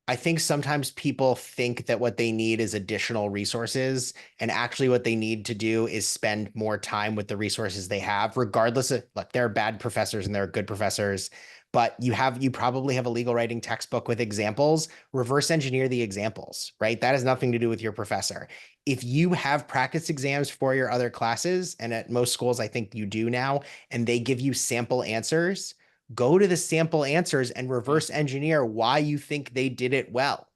I think sometimes people think that what they need is additional resources, and actually what they need to do is spend more time with the resources they have, regardless of, look, there are bad professors and there are good professors, but you probably have a legal writing textbook with examples. Reverse engineer the examples, right? That has nothing to do with your professor. If you have practice exams for your other classes, and at most schools, I think you do now, and they give you sample answers, go to the sample answers and reverse engineer why you think they did it well,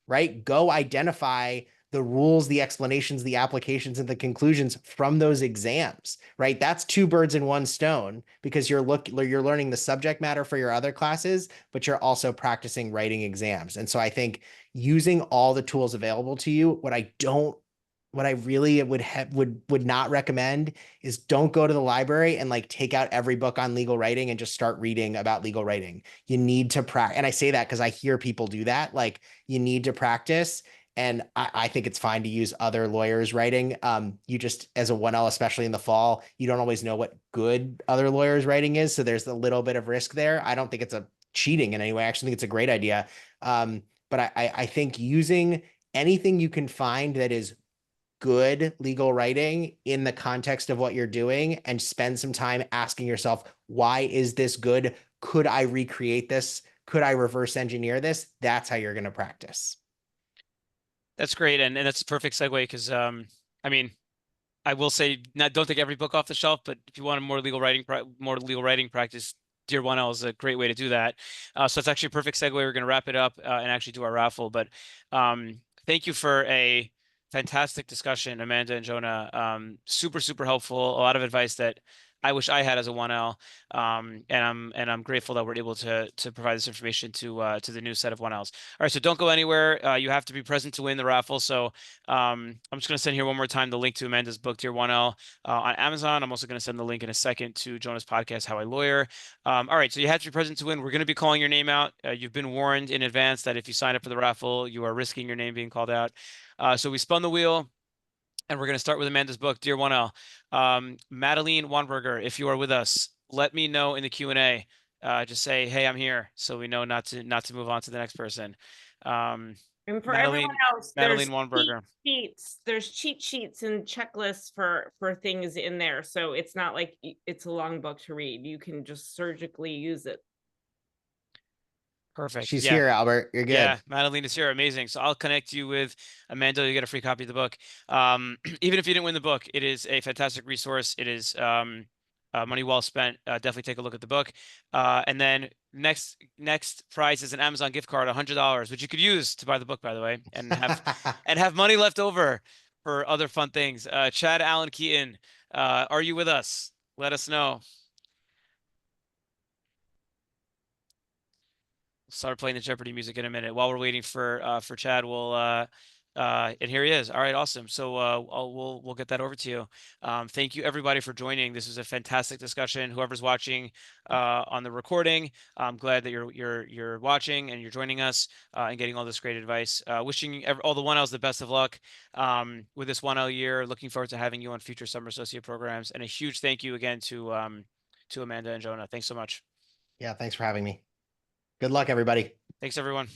right? Go identify the rules, the explanations, the applications, and the conclusions from those exams, right? That's two birds in one stone, because you're learning the subject matter for your other classes, but you're also practicing writing exams. And so I think using all the tools available to you, what I really would not recommend is don't go to the library and like take out every book on legal writing and just start reading about legal writing. You need to practice. And I say that because I hear people do that. Like, you need to practice. And I think it's fine to use other lawyers' writing. You just, as a 1L, especially in the fall, you don't always know what good other lawyers' writing is. So there's a little bit of risk there. I don't think it's a cheating in any way. I actually think it's a great idea. But I think using anything you can find that is good legal writing in the context of what you're doing, and spend some time asking yourself, why is this good? Could I recreate this? Could I reverse engineer this? That's how you're going to practice. That's great, and that's a perfect segue because I mean, I will say, don't take every book off the shelf, but if you want more legal writing practice, Dear 1L is a great way to do that. So it's actually a perfect segue. We're going to wrap it up and actually do our raffle. But thank you for a fantastic discussion, Amanda and Jonah. Super, super helpful. A lot of advice that I wish I had as a 1L. And I'm grateful that we're able to provide this information to the new set of 1Ls. All right, so don't go anywhere. You have to be present to win the raffle. So I'm just going to send here one more time the link to Amanda's book, Dear 1L, on Amazon. I'm also going to send the link in a second to Jonah's podcast, How I Lawyer. All right, so you have to be present to win. We're going to be calling your name out. You've been warned in advance that if you sign up for the raffle, you are risking your name being called out. So we spun the wheel. And we're going to start with Amanda's book, Dear 1L. Madeline Wanberger, if you are with us, let me know in the Q&A. Just say, hey, I'm here, so we know not to move on to the next person. And for Madeline, everyone else, Madeline there's Wanberger. there's cheat sheets and checklists for things in there. So it's not like it's a long book to read. You can just surgically use it. Perfect. She's Yeah. here, Albert. You're good. Yeah, Madeline is here. Amazing. So I'll connect you with Amanda. You get a free copy of the book. Even if you didn't win the book, it is a fantastic resource. It is money well spent. Definitely take a look at the book. And then next prize is an Amazon gift card, $100, which you could use to buy the book, by the way, and have money left over for other fun things. Chad Allen Keaton, are you with us? Let us know. Start playing the Jeopardy music in a minute. While we're waiting for Chad, we'll and here he is. All right, awesome. So we'll get that over to you. Thank you everybody for joining. This was a fantastic discussion. Whoever's watching on the recording, I'm glad that you're watching and you're joining us and getting all this great advice. Wishing all the 1Ls the best of luck with this 1L year. Looking forward to having you on future summer associate programs. And a huge thank you again to Amanda and Jonah. Thanks so much. Yeah, thanks for having me. Good luck, everybody. Thanks, everyone.